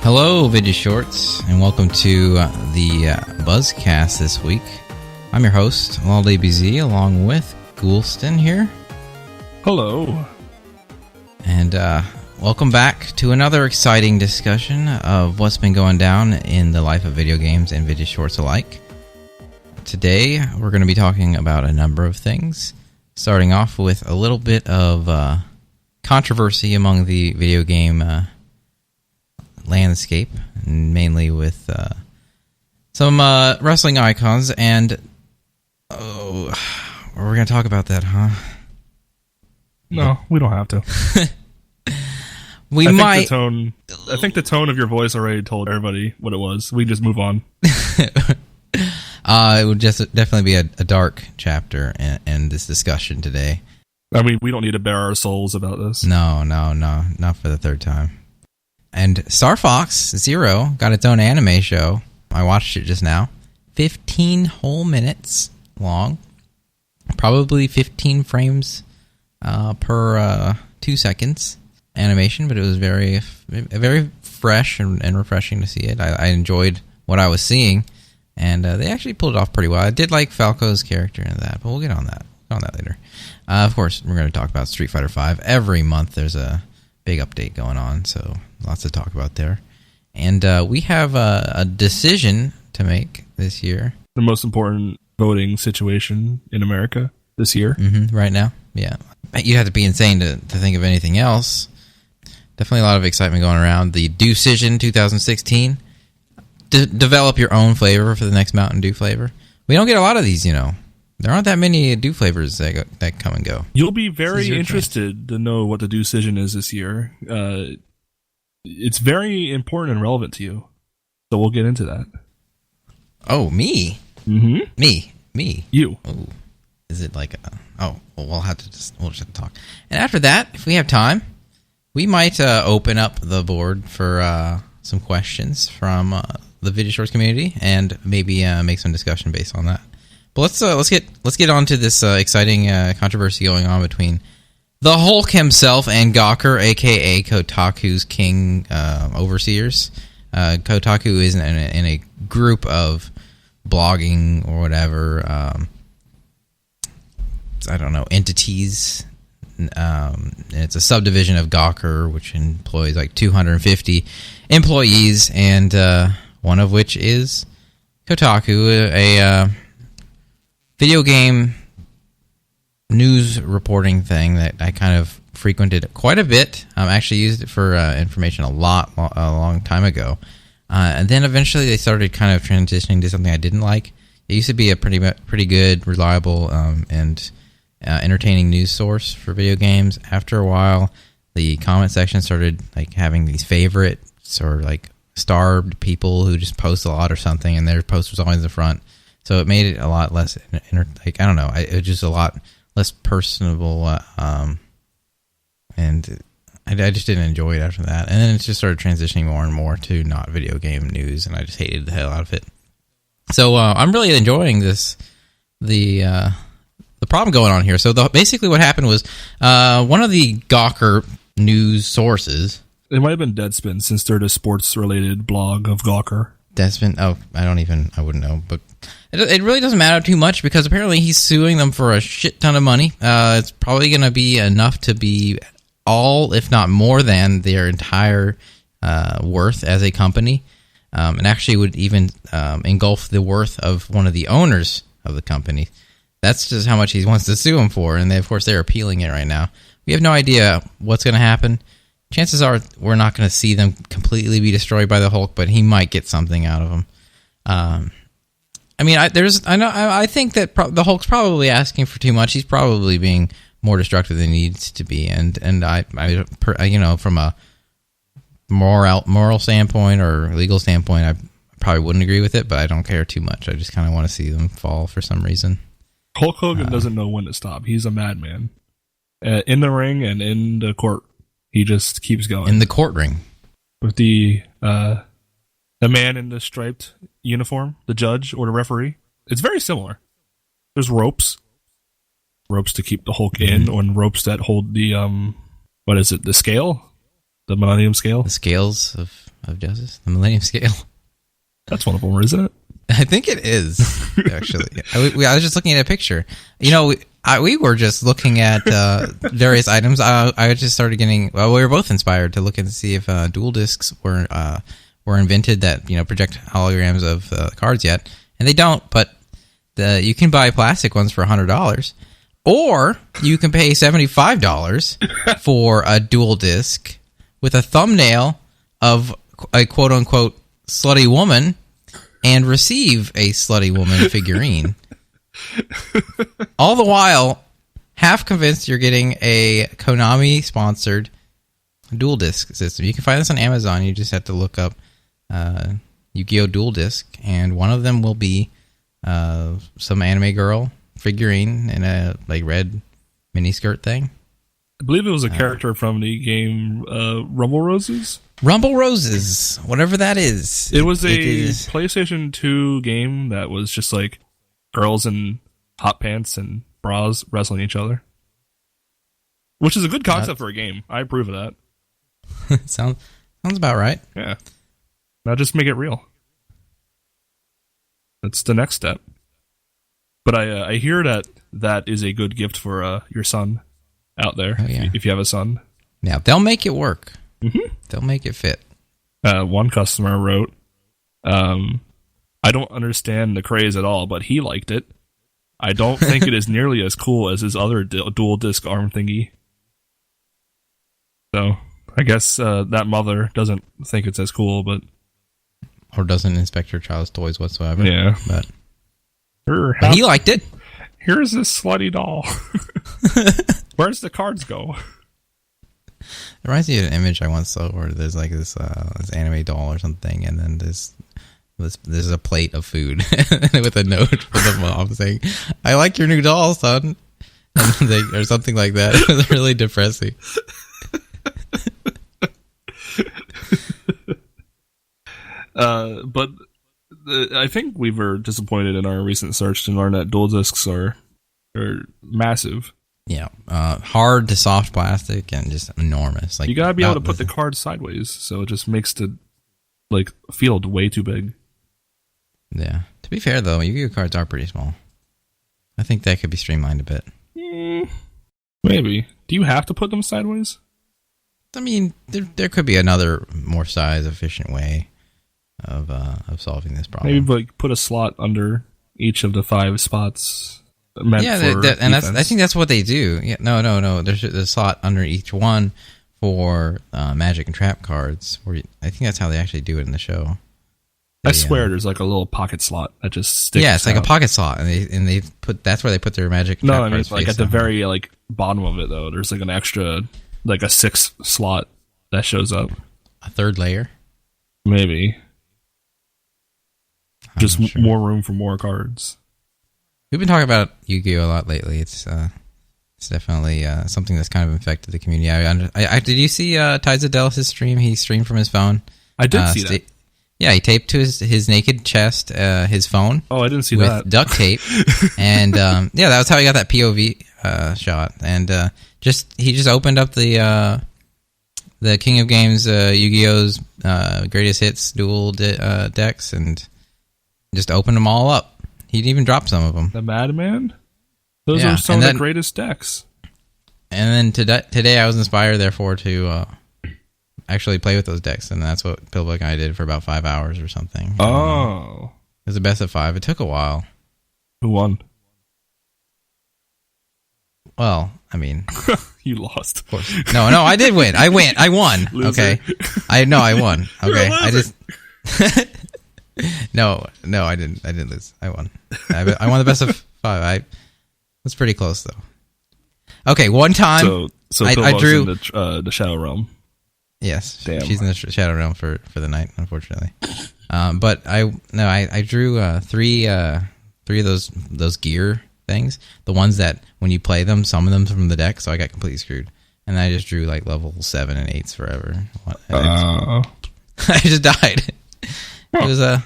Hello, Vidya Shorts, and welcome to the BuzzCast this week. I'm your host, loldbz, along with Ghoulston here. Hello. And welcome back to another exciting discussion of what's been going down in the life of video games and Vidya Shorts alike. Today, we're going to be talking about a number of things, starting off with a little bit of controversy among the video game landscape, mainly with some wrestling icons, and we're going to talk about that, huh? No, we don't have to. I think the tone of your voice already told everybody what it was. We just move on. It would just definitely be a dark chapter in this discussion today. I mean, we don't need to bare our souls about this. No, not for the third time. And Star Fox Zero got its own anime show. I watched it just now. 15 whole minutes long. Probably 15 frames per 2 seconds animation, but it was very fresh and refreshing to see it. I enjoyed what I was seeing, and they actually pulled it off pretty well. I did like Falco's character in that, but we'll get on that later. Of course, we're going to talk about Street Fighter V. Every month there's a big update going on, so lots to talk about there. And we have a decision to make this year. The most important voting situation in America this year. Right now, yeah. You have to be insane to think of anything else. Definitely a lot of excitement going around. The Dewcision 2016. Develop your own flavor for the next Mountain Dew flavor. We don't get a lot of these, you know. There aren't that many Dew flavors that come and go. You'll be very interested to know what the Dewcision is this year. It's very important and relevant to you. So we'll get into that. Oh, me? Mm-hmm. Me. You. Oh, is it like we'll just have to talk. And after that, if we have time, we might open up the board for some questions from the Video Shorts community and maybe make some discussion based on that. But let's get on to this exciting controversy going on between the Hulk himself and Gawker, a.k.a. Kotaku's king overseers. Kotaku is in a group of blogging or whatever, I don't know, entities. It's a subdivision of Gawker, which employs like 250 employees, and one of which is Kotaku, a video game news reporting thing that I kind of frequented quite a bit. I actually used it for information a long time ago. And then eventually they started kind of transitioning to something I didn't like. It used to be a pretty good, reliable, and entertaining news source for video games. After a while, the comment section started like having these favorites or like starved people who just post a lot or something, and their post was always in the front. So it made it a lot less, like, I don't know, it was just a lot less personable, and I just didn't enjoy it after that. And then it just started transitioning more and more to not video game news, and I just hated the hell out of it. So I'm really enjoying the problem going on here. So basically what happened was one of the Gawker news sources... It might have been Deadspin, since they're the sports-related blog of Gawker. Deadspin? Oh, I wouldn't know, but... It really doesn't matter too much because apparently he's suing them for a shit ton of money. It's probably going to be enough to be all, if not more than, their entire worth as a company. And actually would even engulf the worth of one of the owners of the company. That's just how much he wants to sue him for. And of course, they're appealing it right now. We have no idea what's going to happen. Chances are we're not going to see them completely be destroyed by the Hulk, but he might get something out of them. I mean, I think that the Hulk's probably asking for too much. He's probably being more destructive than he needs to be, and I you know, from a moral standpoint or legal standpoint, I probably wouldn't agree with it, but I don't care too much. I just kind of want to see them fall for some reason. Hulk Hogan doesn't know when to stop. He's a madman in the ring and in the court. He just keeps going. In the court ring. With the man in the striped uniform, the judge or the referee. It's very similar. There's ropes to keep the Hulk in, and ropes that hold the what is it? The scale, the Millennium Scale. The scales of justice, the Millennium Scale. That's one of them, isn't it? I think it is actually. I was just looking at a picture. We were just looking at various items. I just started getting. Well, we were both inspired to look and see if dual discs were invented that project holograms of cards yet, and they don't. But you can buy plastic ones for $100, or you can pay $75 for a dual disc with a thumbnail of a quote unquote slutty woman, and receive a slutty woman figurine. All the while, half convinced you're getting a Konami-sponsored dual disc system. You can find this on Amazon. You just have to look up Yugioh dual disc, and one of them will be some anime girl figurine in a red miniskirt thing. I believe it was a character from the game Rumble Roses. Rumble Roses, whatever that is. It was a PlayStation 2 game that was just like girls in hot pants and bras wrestling each other. Which is a good concept for a game. I approve of that. Sounds about right. Yeah. Now just make it real. That's the next step. But I hear that is a good gift for your son out there, if you have a son. Yeah, they'll make it work. Mm-hmm. They'll make it fit. One customer wrote, I don't understand the craze at all, but he liked it. I don't think it is nearly as cool as his other dual disc arm thingy. So, I guess that mother doesn't think it's as cool, but... Or doesn't inspect her child's toys whatsoever. Yeah. But he liked it. Here's this slutty doll. Where's the cards go? It reminds me of an image I once saw where there's this anime doll or something, and then there's a plate of food with a note from the mom saying, "I like your new doll, son," or something like that. It was really depressing. But I think we were disappointed in our recent search to learn that dual discs are massive. Yeah, hard to soft plastic and just enormous. You gotta be able to put the cards sideways, so it just makes the field way too big. Yeah. To be fair, though, Yu-Gi-Oh cards are pretty small. I think that could be streamlined a bit. Maybe. Do you have to put them sideways? I mean, there could be another more size efficient way of solving this problem. Maybe put a slot under each of the 5 spots. And I think that's what they do. Yeah, no. There's a slot under each one for magic and trap cards. I think that's how they actually do it in the show. I swear, there's a little pocket slot that just sticks. Yeah, it's like a pocket slot, and they put that's where they put their magic. No, I mean at the very bottom of it though. There's an extra a 6th slot that shows up. A third layer, maybe. Just more room for more cards. We've been talking about Yu-Gi-Oh a lot lately. It's definitely something that's kind of infected the community. Did you see Tides of Dallas' stream? He streamed from his phone. I did see that. Yeah, he taped to his naked chest his phone. Oh, I didn't see with that. Duct tape, and that was how he got that POV shot. And he just opened up the King of Games Yu-Gi-Oh's greatest hits dual decks and just opened them all up. He'd even dropped some of them. The Madman? Those are some of the greatest decks. And then today I was inspired, therefore, to actually play with those decks, and that's what Pillbug and I did for about 5 hours or something. Oh. It was the best of 5. It took a while. Who won? Well, I mean... You lost. Of course. No, I did win. I won. Loser. Okay. I won. Okay. I just... No, I didn't lose. I won. I won the best of 5. I was pretty close though. Okay, one time so I drew in the Shadow Realm. Yes, damn. She's in the Shadow Realm for the night, unfortunately. But I drew 3 of those gear things. The ones that when you play them, summon them from the deck. So I got completely screwed. and I just drew like level 7 and 8s forever. Oh. I just died. It was a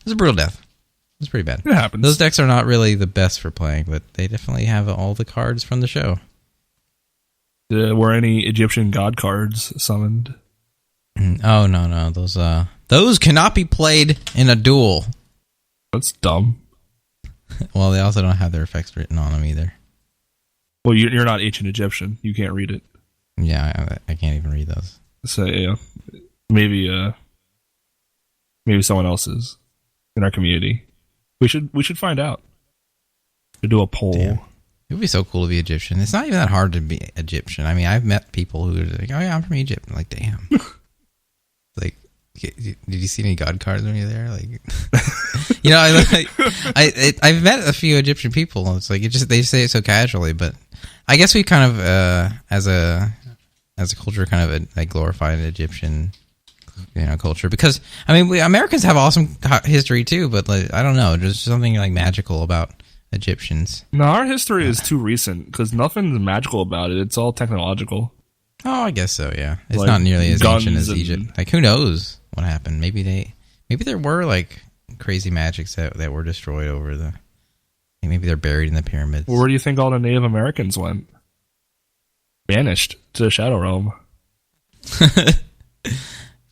brutal death. It was pretty bad. It happens. Those decks are not really the best for playing, but they definitely have all the cards from the show. Were any Egyptian god cards summoned? Oh no, those cannot be played in a duel. That's dumb. Well, they also don't have their effects written on them either. Well, you're not ancient Egyptian. You can't read it. Yeah, I can't even read those. So yeah, maybe someone else is in our community. We should find out. To do a poll. Damn. It would be so cool to be Egyptian. It's not even that hard to be Egyptian. I mean, I've met people who are like, "Oh yeah, I'm from Egypt." I'm like, damn. Like, did you see any god cards when you're there? Like, I've met a few Egyptian people. It's like they say it so casually, but I guess we kind of as a culture kind of like glorified Egyptian culture, because I mean we Americans have awesome history too, but like, I don't know, there's something like magical about Egyptians. No, our history is too recent because nothing's magical about it. It's all technological. Oh, I guess so. Yeah, it's like not nearly as ancient as and Egypt. Like, who knows what happened? Maybe there were like crazy magics that were destroyed over the. Maybe they're buried in the pyramids. Well, where do you think all the Native Americans went? Vanished to the Shadow Realm.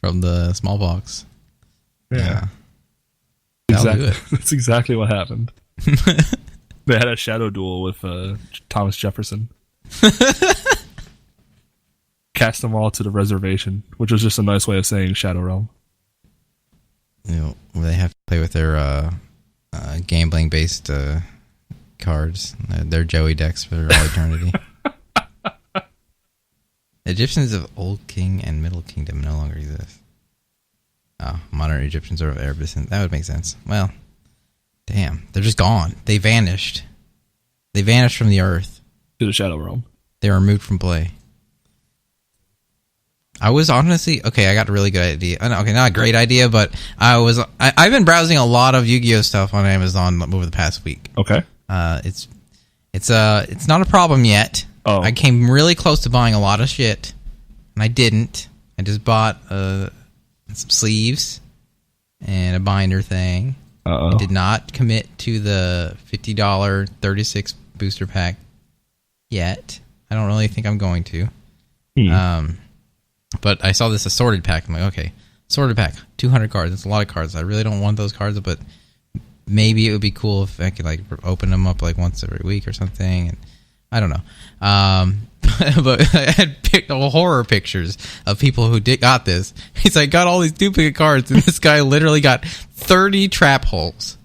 From the smallpox. Yeah. That'll do it. That's exactly what happened. They had a shadow duel with Thomas Jefferson. Cast them all to the reservation, which was just a nice way of saying Shadow Realm. They have to play with their gambling-based cards. Their Joey decks for all eternity. Egyptians of Old King and Middle Kingdom no longer exist. Oh, modern Egyptians are of Arab descent. That would make sense. Well, damn. They're just gone. They vanished. They vanished from the earth. To the Shadow Realm. They were removed from play. I was honestly... Okay, I got a really good idea. Okay, not a great idea, but I've been browsing a lot of Yu-Gi-Oh stuff on Amazon over the past week. Okay. It's not a problem yet. Oh. I came really close to buying a lot of shit, and I didn't. I just bought some sleeves and a binder thing. Uh-oh. I did not commit to the $50 36 booster pack yet. I don't really think I'm going to. But I saw this assorted pack. I'm like, okay, assorted pack, 200 cards. That's a lot of cards. I really don't want those cards, but maybe it would be cool if I could like open them up like once every week or something. And I don't know. But I had picked horror pictures of people who got this. He's like, got all these duplicate cards, and this guy literally got 30 trap holes.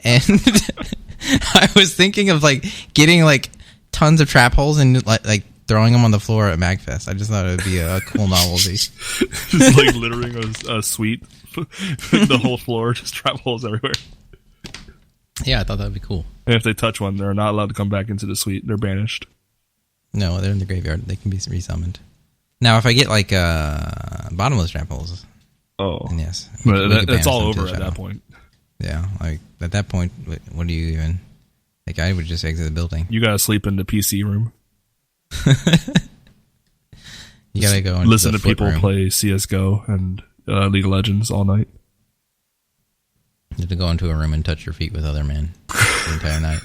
And I was thinking of like getting like tons of trap holes and like throwing them on the floor at MagFest. I just thought it would be a cool novelty. Just like littering a suite. The whole floor, just trap holes everywhere. Yeah, I thought that would be cool. And if they touch one, they're not allowed to come back into the suite. They're banished. No, they're in the graveyard. They can be resummoned. Now, if I get like bottomless trap holes, yes, that's all over at that point. Yeah, like at that point, what do you even? Like, I would just exit the building. You gotta sleep in the PC room. You gotta go and listen to people play CS:GO and League of Legends all night. You have to go into a room and touch your feet with other men the entire night.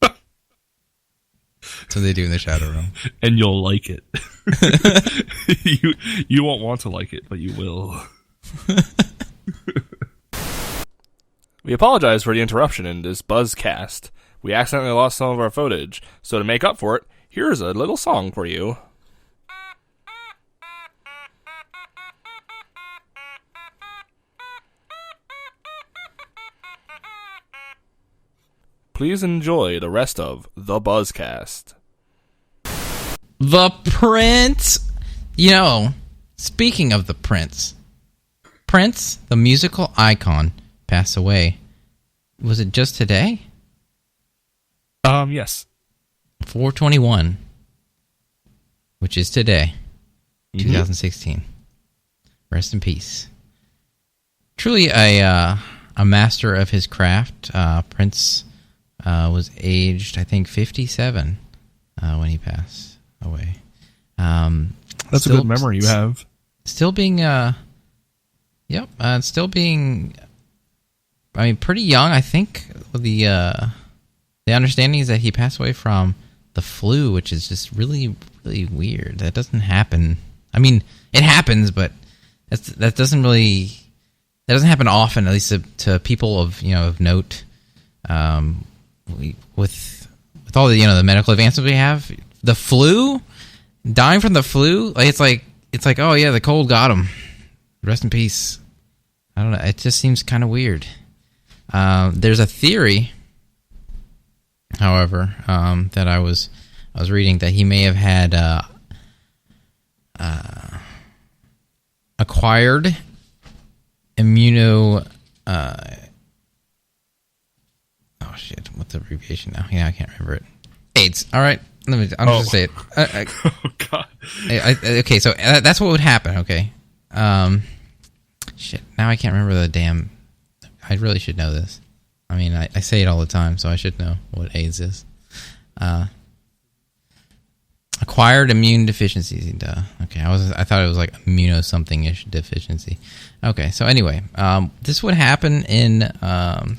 That's what they do in the Shadow Realm. And you'll like it. You won't want to like it, but you will. We apologize for the interruption in this BuzzCast. We accidentally lost some of our footage, so to make up for it, here's a little song for you. Please enjoy the rest of the BuzzCast. The Prince. Speaking of the Prince, the musical icon, passed away. Was it just today? Yes. 4/21, which is today, 2016. Rest in peace. Truly a master of his craft. Prince was aged, I think, 57 when he passed away. That's a good memory you have. Still being, still being, I mean, pretty young. I think the understanding is that he passed away from the flu, which is just really, really weird. That doesn't happen. I mean, it happens, but that doesn't happen often, at least to people of note. With all the the medical advances we have, the flu, dying from the flu, it's like oh yeah, the cold got him. Rest in peace. I don't know. It just seems kind of weird. There's a theory, however, that I was reading that he may have had acquired immuno. Oh shit! What's the abbreviation now? Yeah, I can't remember it. AIDS. All right, I'm just gonna say it. Oh god. Okay, so that's what would happen. Okay. Shit. Now I can't remember the damn. I really should know this. I mean, I say it all the time, so I should know what AIDS is. Acquired immune deficiency. Duh. Okay, I thought it was like immuno something-ish deficiency. Okay, so anyway, this would happen in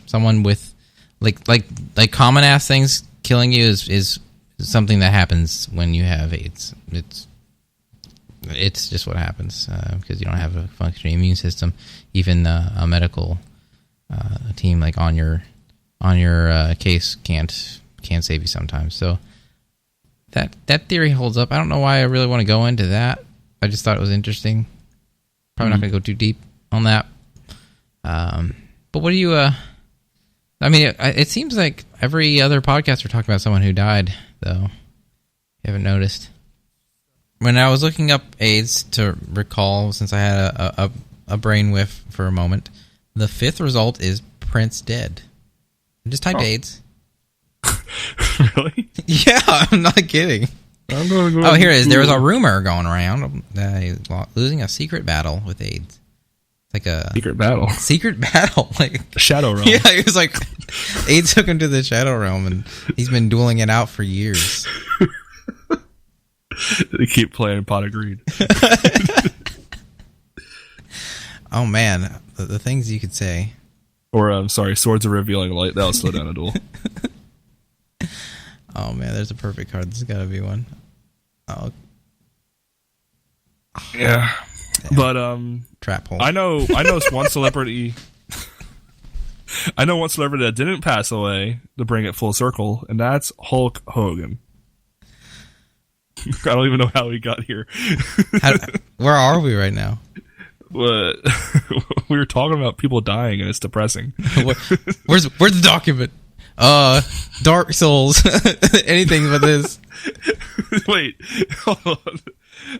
someone with like common ass things killing you is something that happens when you have AIDS. It's just what happens because you don't have a functioning immune system. Even a medical team like on your case can't save you sometimes. So that theory holds up. I don't know why I really want to go into that. I just thought it was interesting. Probably not going to go too deep on that. But what do you? I mean, it seems like every other podcast we're talking about someone who died, though. You haven't noticed. When I was looking up AIDS to recall, since I had a brain whiff for a moment, the fifth result is Prince dead. I just typed AIDS. Really? Yeah, I'm not kidding. I'm going to go here it is. There was a rumor going around that he's losing a secret battle with AIDS. Like a secret battle. Secret battle, like Shadow Realm. Yeah, he was like, AIDS took him to the Shadow Realm, and he's been dueling it out for years. They keep playing Pot of Greed. Oh man, the things you could say. Or I'm sorry, Swords of Revealing Light. That'll slow down a duel. Oh man, there's a perfect card. There's got to be one. Oh. Yeah. But trap hole. I know one celebrity. I know one celebrity that didn't pass away to bring it full circle, and that's Hulk Hogan. I don't even know how he got here. Where are we right now? We were talking about people dying, and it's depressing. Where's the document? Dark Souls. Anything but this. Wait, hold on.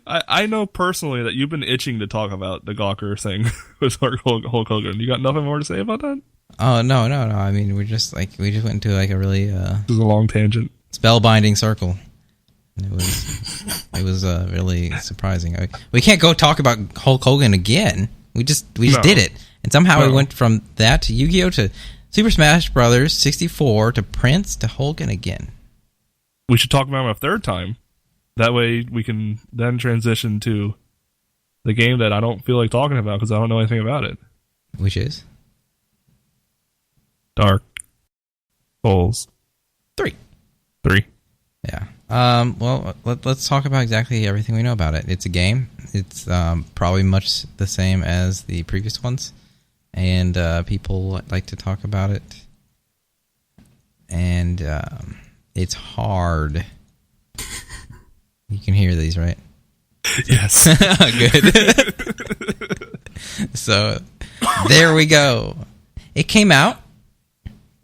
I know personally that you've been itching to talk about the Gawker thing with Hulk Hogan. You got nothing more to say about that? Oh no. I mean, we just went into like a really this is a long tangent, spellbinding circle. It was really surprising. We can't go talk about Hulk Hogan again. We just did it, and somehow we went from that to Yu-Gi-Oh to Super Smash Brothers 64 to Prince to Hogan again. We should talk about him a third time. That way we can then transition to the game that I don't feel like talking about because I don't know anything about it. Which is? Dark Souls 3. Yeah. Well, let's talk about exactly everything we know about it. It's a game. It's probably much the same as the previous ones. And people like to talk about it. And it's hard. You can hear these, right? Yes. Good. So, there we go. It came out.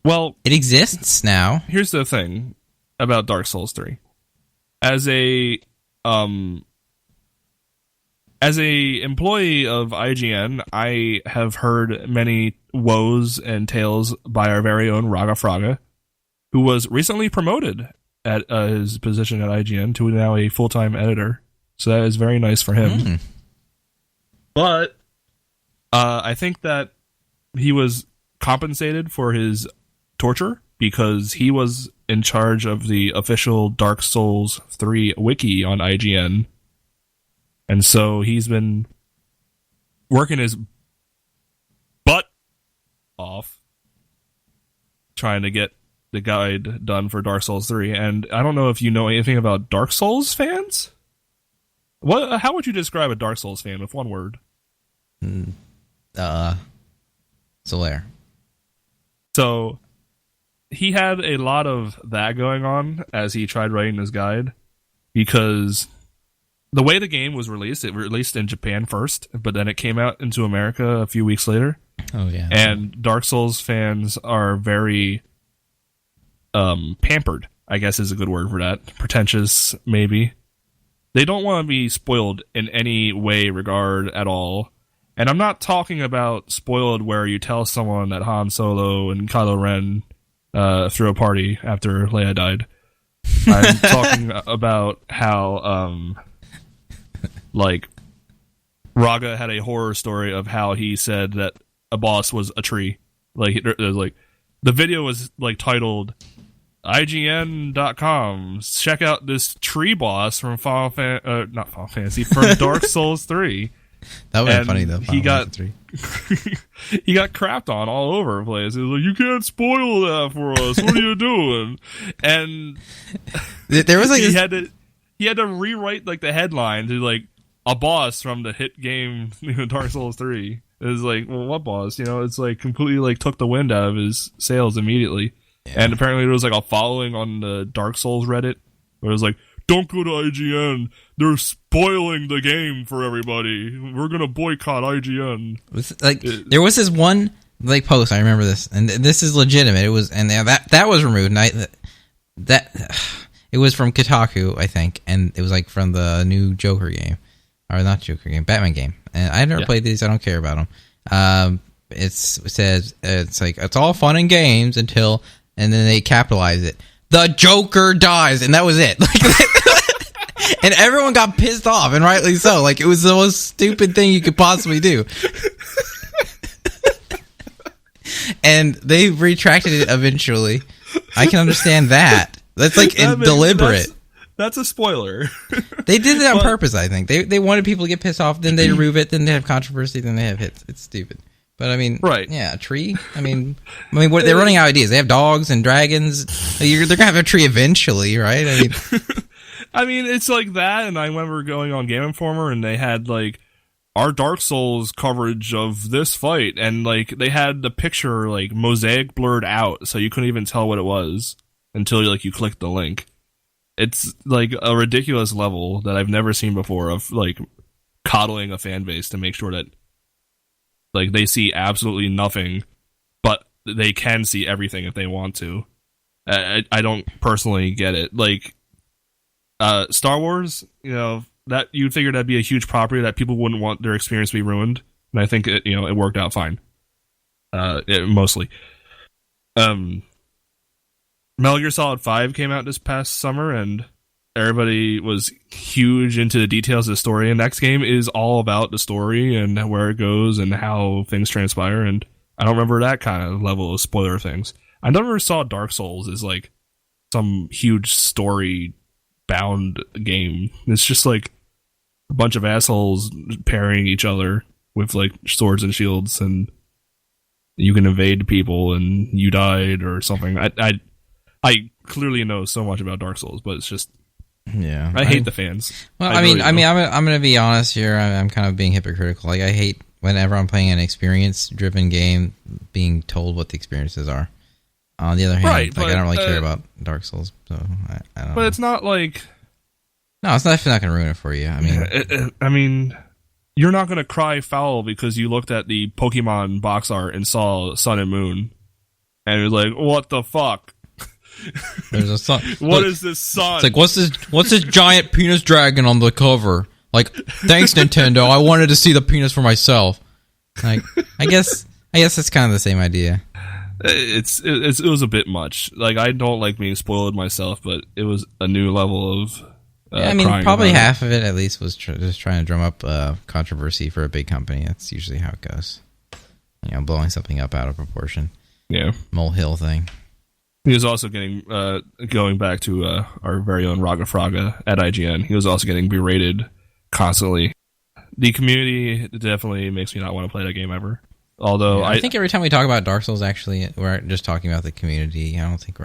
Well, it exists now. Here's the thing about Dark Souls 3. As a employee of IGN, I have heard many woes and tales by our very own Raga Fraga, who was recently promoted at his position at IGN to now a full-time editor. So that is very nice for him. But I think that he was compensated for his torture because he was in charge of the official Dark Souls 3 wiki on IGN And so he's been working his butt off trying to get the guide done for Dark Souls 3. And I don't know if you know anything about Dark Souls fans. How would you describe a Dark Souls fan with one word? Solaire. So he had a lot of that going on as he tried writing his guide, because the way the game was released, it released in Japan first, but then it came out into America a few weeks later. Oh yeah. And Dark Souls fans are very pampered, I guess is a good word for that. Pretentious, maybe. They don't want to be spoiled in any way, regard at all. And I'm not talking about spoiled where you tell someone that Han Solo and Kylo Ren threw a party after Leia died. I'm talking about how, like, Raga had a horror story of how he said that a boss was a tree. Like, the video was like titled IGN.com. Check out this tree boss from not Final Fantasy, from Dark Souls 3. That would be funny though. He got crapped on all over the place. He was like, "You can't spoil that for us. What are you doing?" And there was like he had to rewrite like the headline to like a boss from the hit game Dark Souls 3. It was like, well, what boss? It's like completely like took the wind out of his sails immediately. Yeah. And apparently there was like a following on the Dark Souls Reddit where it was like, "Don't go to IGN. They're spoiling the game for everybody. We're gonna boycott IGN." There was this one like post. I remember this, and this is legitimate. It was, and that was removed. And it was from Kotaku, I think, and it was like from the new Joker game, or not Joker game, Batman game. And I never played these. I don't care about them. It says it's like it's all fun and games until, and then they capitalize it. The Joker dies, and that was it. And everyone got pissed off, and rightly so. Like, it was the most stupid thing you could possibly do. And they retracted it eventually. I can understand that. That's like deliberate. That's a spoiler. They did it on purpose, I think. They wanted people to get pissed off, then they remove it, then they have controversy, then they have hits. It's stupid. But I mean, right? Yeah, a tree. I mean, they're running out of ideas. They have dogs and dragons. They're gonna have a tree eventually, right? I mean, it's like that. And I remember going on Game Informer, and they had like our Dark Souls coverage of this fight, and like they had the picture like mosaic blurred out, so you couldn't even tell what it was until like you clicked the link. It's like a ridiculous level that I've never seen before of like coddling a fan base to make sure that like they see absolutely nothing, but they can see everything if they want to. I don't personally get it. Like Star Wars, that you'd figure that'd be a huge property that people wouldn't want their experience to be ruined, and I think it worked out fine. Mostly. Metal Gear Solid 5 came out this past summer, and everybody was huge into the details of the story, and next game is all about the story and where it goes and how things transpire, and I don't remember that kind of level of spoiler things. I never saw Dark Souls as like some huge story bound game. It's just like a bunch of assholes parrying each other with like swords and shields, and you can evade people and you died or something. I clearly know so much about Dark Souls, but it's just I hate the fans. Well, I'm going to be honest here. I'm kind of being hypocritical. Like, I hate whenever I'm playing an experience-driven game, being told what the experiences are. On the other hand, I don't really care about Dark Souls, so I don't know. But it's not like... No, it's not going to ruin it for you. I mean, you're not going to cry foul because you looked at the Pokemon box art and saw Sun and Moon, and you're like, what the fuck? There's a sun. What is this sun? It's like, what's this giant penis dragon on the cover? Like, thanks, Nintendo. I wanted to see the penis for myself. Like, I guess that's kind of the same idea. It was a bit much. Like, I don't like being spoiled myself, but it was a new level of probably half of it at least was just trying to drum up controversy for a big company. That's usually how it goes. Blowing something up out of proportion. Yeah. Molehill thing. He was also getting, going back to our very own Raga Fraga at IGN, he was also getting berated constantly the community definitely makes me not want to play that game ever. Although I think every time we talk about Dark Souls, actually, we're just talking about the community. I don't think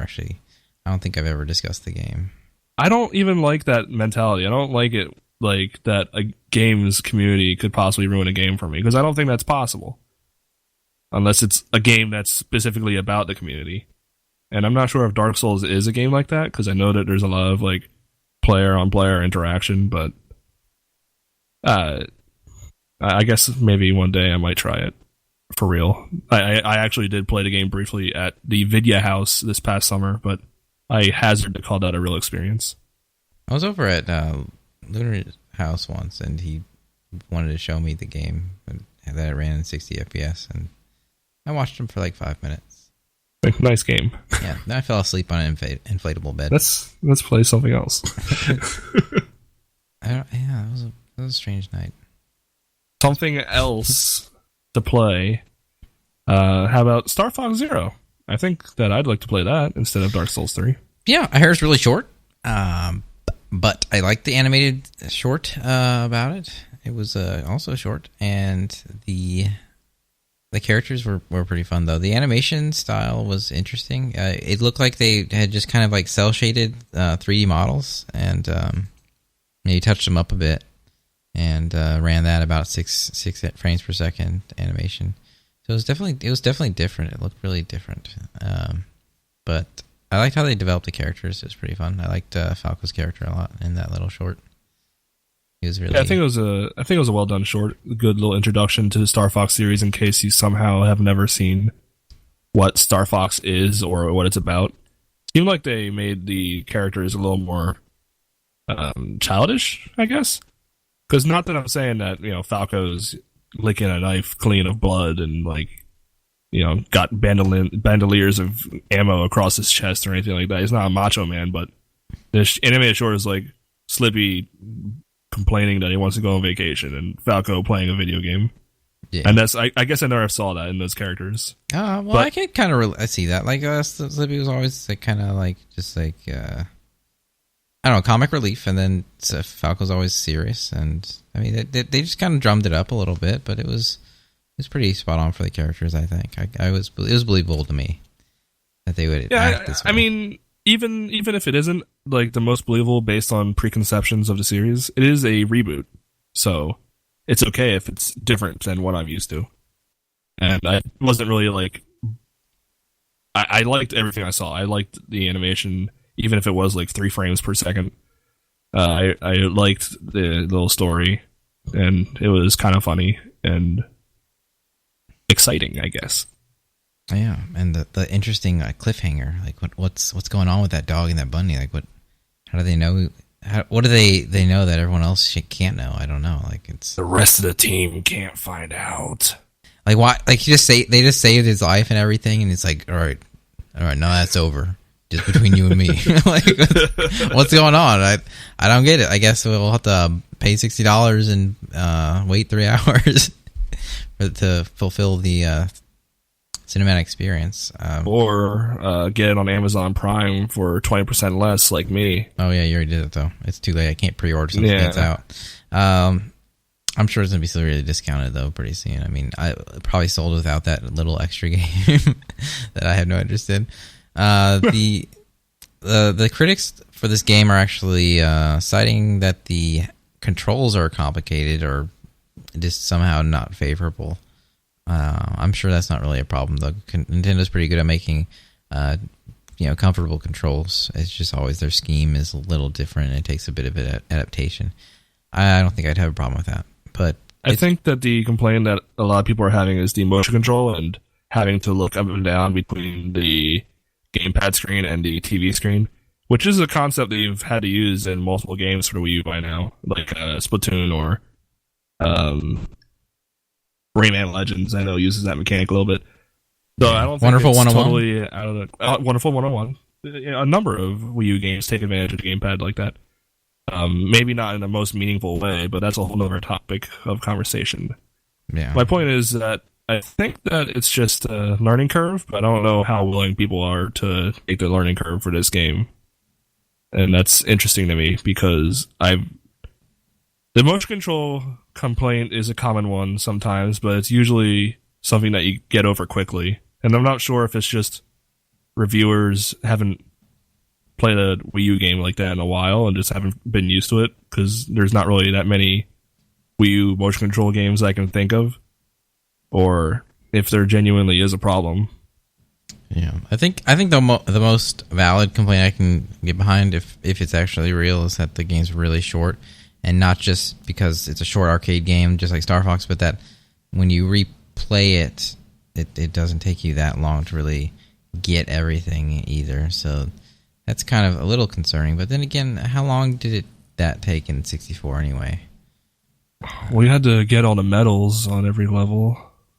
I've ever discussed the game. I don't even like that mentality. I don't like it, like that a game's community could possibly ruin a game for me, because I don't think that's possible. Unless it's a game that's specifically about the community. And I'm not sure if Dark Souls is a game like that, because I know that there's a lot of like player-on-player interaction, but I guess maybe one day I might try it. For real. I actually did play the game briefly at the Vidya house this past summer, but I hazard to call that a real experience. I was over at Lunar's house once, and he wanted to show me the game that it ran in 60 FPS, and I watched him for like 5 minutes. Nice game. Yeah, then I fell asleep on an inflatable bed. Let's play something else. It was a strange night. Something else to play. How about Star Fox Zero? I think that I'd like to play that instead of Dark Souls 3. Yeah, I heard it's really short, but I liked the animated short about it. It was also short, and the characters were pretty fun, though. The animation style was interesting. It looked like they had just kind of like cel-shaded 3D models, and you touched them up a bit, and ran that about 6 frames per second animation. So it was definitely different. It looked really different. But I liked how they developed the characters. It was pretty fun. I liked Falco's character a lot in that little short. He was really. Yeah, I think it was a well done short. A good little introduction to the Star Fox series in case you somehow have never seen what Star Fox is or what it's about. It seemed like they made the characters a little more childish, I guess. Because not that I'm saying that Falco's licking a knife clean of blood and got bandoliers of ammo across his chest or anything like that. He's not a macho man, but this animated short is like Slippy complaining that he wants to go on vacation and Falco playing a video game. Yeah. And that's I guess I never saw that in those characters. Well, but I can kind of I see that. Like Slippy was always like kind of like just like I don't know, comic relief, and then Falco's always serious, and I mean they just kind of drummed it up a little bit, but it was pretty spot on for the characters. I think it was believable to me that they would act this way. I mean, even if it isn't like the most believable based on preconceptions of the series, it is a reboot, so it's okay if it's different than what I'm used to. And I wasn't really like I liked everything I saw. I liked the animation. Even if it was like 3 frames per second, I liked the little story, and it was kind of funny and exciting, I guess. Yeah, and the interesting cliffhanger, like what's going on with that dog and that bunny? Like how do they know? What do they know that everyone else can't know? I don't know. Like it's the rest of the team can't find out. Like why? Like they just saved his life and everything, and it's like all right, now that's over. Just between you and me. Like, what's going on? I don't get it. I guess we'll have to pay $60 and wait 3 hours to fulfill the cinematic experience. Or get it on Amazon Prime for 20% less, like me. Oh, yeah, you already did it, though. It's too late. I can't pre-order something that's out. I'm sure it's going to be still really discounted, though, pretty soon. I mean, I probably sold without that little extra game that I have no interest in. The critics for this game are actually citing that the controls are complicated or just somehow not favorable. I'm sure that's not really a problem, though. Nintendo's pretty good at making comfortable controls. It's just always their scheme is a little different, and it takes a bit of adaptation. I don't think I'd have a problem with that. But I think that the complaint that a lot of people are having is the motion control and having to look up and down between the gamepad screen and the TV screen, which is a concept that you've had to use in multiple games for the Wii U by now, like Splatoon or Rayman Legends. I know uses that mechanic a little bit. So I don't think Wonderful it's 101. totally out of the Wonderful 101. A number of Wii U games take advantage of the gamepad like that. Maybe not in the most meaningful way, but that's a whole other topic of conversation. Yeah. My point is that I think that it's just a learning curve, but I don't know how willing people are to take the learning curve for this game. And that's interesting to me because the The motion control complaint is a common one sometimes, but it's usually something that you get over quickly. And I'm not sure if it's just reviewers haven't played a Wii U game like that in a while and just haven't been used to it, because there's not really that many Wii U motion control games I can think of, or if there genuinely is a problem. Yeah, I think the most valid complaint I can get behind, if it's actually real, is that the game's really short, and not just because it's a short arcade game, just like Star Fox, but that when you replay it, it doesn't take you that long to really get everything either. So that's kind of a little concerning. But then again, how long did that take in 64 anyway? Well, you had to get all the medals on every level.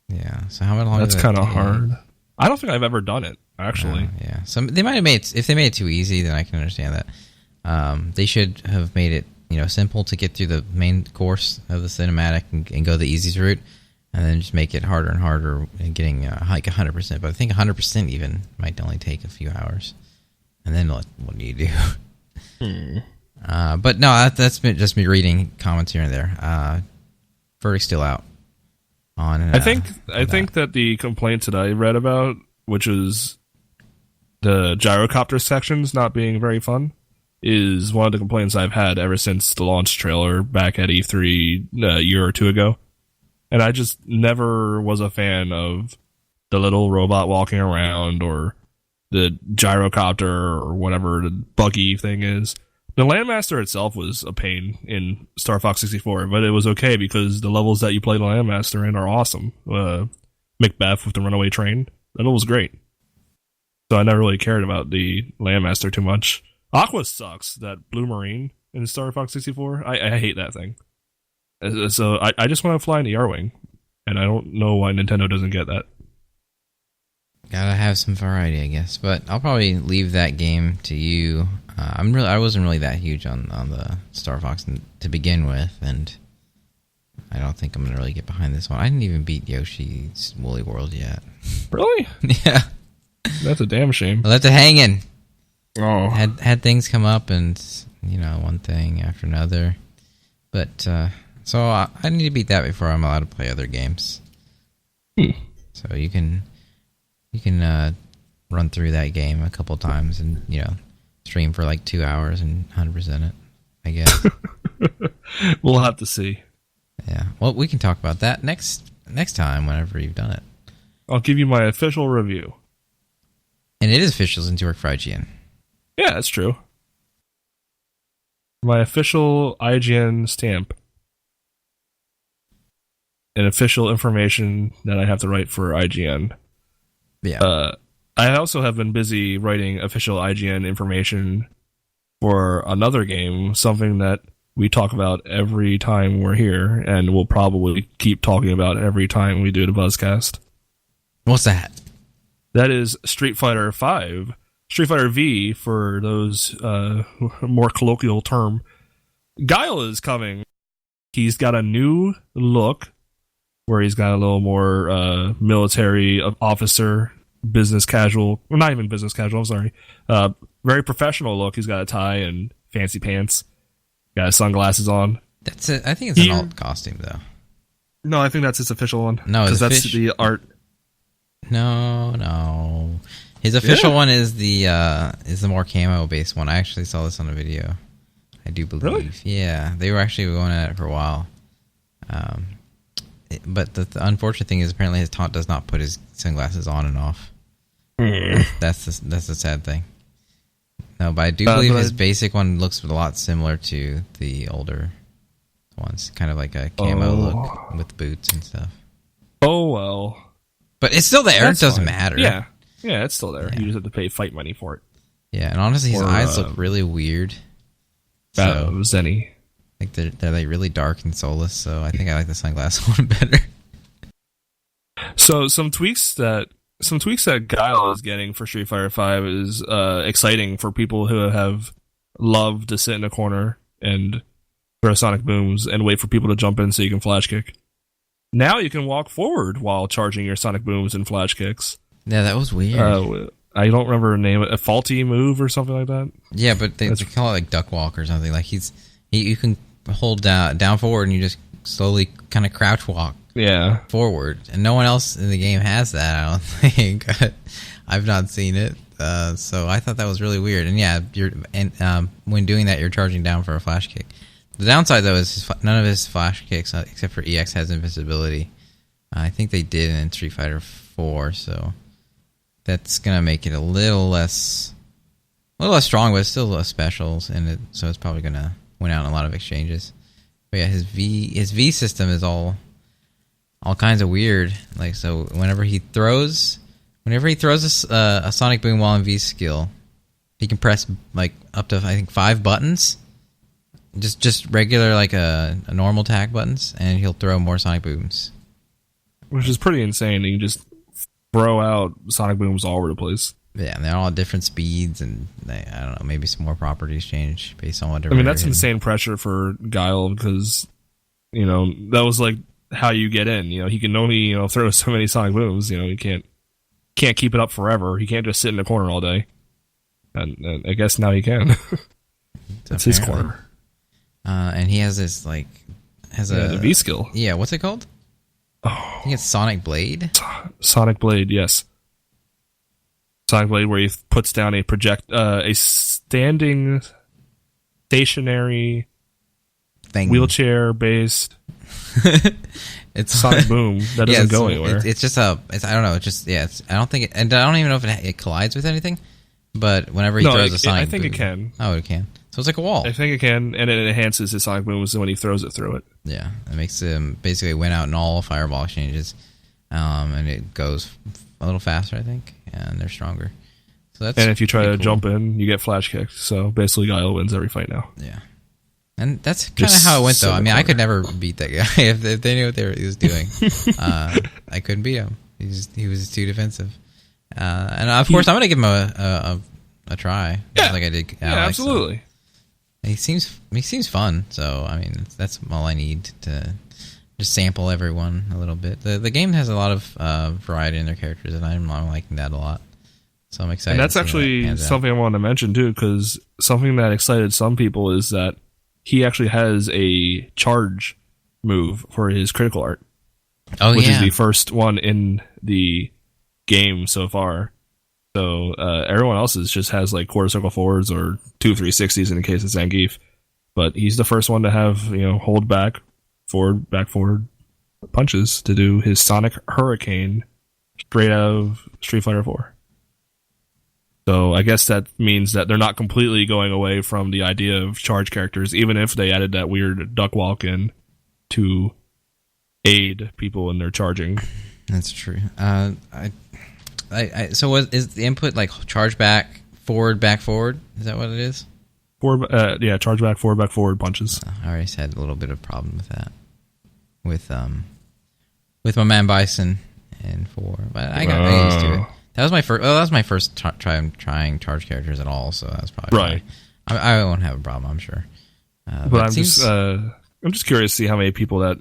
Yeah, so how long? That's kind of hard. I don't think I've ever done it, actually. Yeah, so they might have made if they made it too easy, then I can understand that. They should have made it, simple to get through the main course of the cinematic and go the easiest route, and then just make it harder and harder and getting like 100%. But I think 100% even might only take a few hours, and then what do you do? But no, that's just me reading comments here and there. Verdict's still out. I think that the complaints that I read about, which is the gyrocopter sections not being very fun, is one of the complaints I've had ever since the launch trailer back at E3 a year or two ago. And I just never was a fan of the little robot walking around or the gyrocopter or whatever the buggy thing is. The Landmaster itself was a pain in Star Fox 64, but it was okay because the levels that you play the Landmaster in are awesome. Macbeth with the runaway train, that was great. So I never really cared about the Landmaster too much. Aqua sucks, that blue marine in Star Fox 64. I hate that thing. So I just want to fly in the Yarwing, and I don't know why Nintendo doesn't get that. Gotta have some variety, I guess. But I'll probably leave that game to you. I wasn't really that huge on the Star Fox to begin with, and I don't think I'm gonna really get behind this one. I didn't even beat Yoshi's Woolly World yet. Really? Yeah. That's a damn shame. I left it hanging. Oh. Had things come up, and one thing after another. But so I need to beat that before I'm allowed to play other games. So you can run through that game a couple times and stream for like 2 hours and 100% it, I guess. We'll have to see. Yeah. Well, we can talk about that next time whenever you've done it. I'll give you my official review. And it is official since you work for IGN. Yeah, that's true. My official IGN stamp. And official information that I have to write for IGN. Yeah. I also have been busy writing official IGN information for another game, something that we talk about every time we're here, and we'll probably keep talking about every time we do the BuzzCast. What's that? That is Street Fighter V. Street Fighter V, for those more colloquial term. Guile is coming. He's got a new look, where he's got a little more military officer, business casual, well, not even business casual, I'm sorry. Very professional look. He's got a tie and fancy pants. Got his sunglasses on. That's it. I think it's an alt costume, though. No, I think that's his official one. No, because that's the art. No. His official one is the more camo based one. I actually saw this on a video. I do believe. Really? Yeah, they were actually going at it for a while. But the unfortunate thing is, apparently his taunt does not put his sunglasses on and off. That's the sad thing. No, but I do believe his basic one looks a lot similar to the older ones. Kind of like a camo look with boots and stuff. Oh, well. But it's still there. It doesn't matter. Yeah, it's still there. Yeah. You just have to pay fight money for it. Yeah, and honestly, his eyes look really weird. So, Zenny. Like they're like really dark and soulless, so I think I like the sunglass one better. So some tweaks that Guile is getting for Street Fighter V is exciting for people who have loved to sit in a corner and throw sonic booms and wait for people to jump in so you can flash kick. Now you can walk forward while charging your sonic booms and flash kicks. Yeah, that was weird. I don't remember the name. A faulty move or something like that? Yeah, but they call it like duck walk or something. Like you can hold down forward, and you just slowly kind of crouch walk forward. And no one else in the game has that, I don't think. I've not seen it. So I thought that was really weird. And yeah, when doing that, you're charging down for a flash kick. The downside, though, is none of his flash kicks, except for EX, has invisibility. I think they did in Street Fighter 4, so that's going to make it a little less strong, but it's still less specials in it, so it's probably going to win out in a lot of exchanges. But yeah, his V system is all kinds of weird. Like, so whenever he throws a Sonic Boom while in V skill, he can press like up to, I think, 5 buttons, just regular, like a normal attack buttons, and he'll throw more Sonic Booms. Which is pretty insane. You can just throw out Sonic Booms all over the place. Yeah, and they're all at different speeds, and I don't know, maybe some more properties change based on whatever. I mean, that's insane pressure for Guile, because, that was like how you get in. He can only, throw so many Sonic Booms. He can't keep it up forever. He can't just sit in the corner all day. And I guess now he can. That's his corner. And he has this, the V skill. Yeah, what's it called? Oh. I think it's Sonic Blade. Sonic Blade, yes. Sonic Blade, where he puts down a standing, stationary, thing, wheelchair-based it's Sonic Boom that doesn't go anywhere. It's just I don't know. It's just I don't think and I don't even know if it collides with anything. But whenever he throws a Sonic, I think it can. Oh, it can. So it's like a wall. I think it can, and it enhances his Sonic Booms when he throws it through it. Yeah, it makes him basically win out in all fireball exchanges, and it goes a little faster, I think, and they're stronger. So that's and if you try to jump in, you get flash kicked. So basically, Guile wins every fight now. Yeah, and that's kind of how it went, though. I mean, I could never beat that guy if they knew what he was doing. I couldn't beat him. He was too defensive. And of course, I'm going to give him a try. Yeah, like I did. Alex, absolutely. So. He seems fun. So I mean, that's all I need to just sample everyone a little bit. The game has a lot of variety in their characters, and I'm liking that a lot. So I'm excited. And that's actually something I wanted to mention too, because something that excited some people is that he actually has a charge move for his critical art. Oh, which is the first one in the game so far. So everyone else's just has like quarter circle forwards or 2 360s in the case of Zangief. But he's the first one to have, hold back forward punches to do his Sonic Hurricane straight out of Street Fighter 4. So I guess that means that they're not completely going away from the idea of charge characters, even if they added that weird duck walk in to aid people in their charging. That's true. So is the input like charge back forward? Is that what it is? Charge back forward punches. I already had a little bit of problem with that. With my man Bison in 4, but I got used to it. That was my first trying charge characters at all, so that's probably right. I won't have a problem, I'm sure. But I'm just curious to see how many people that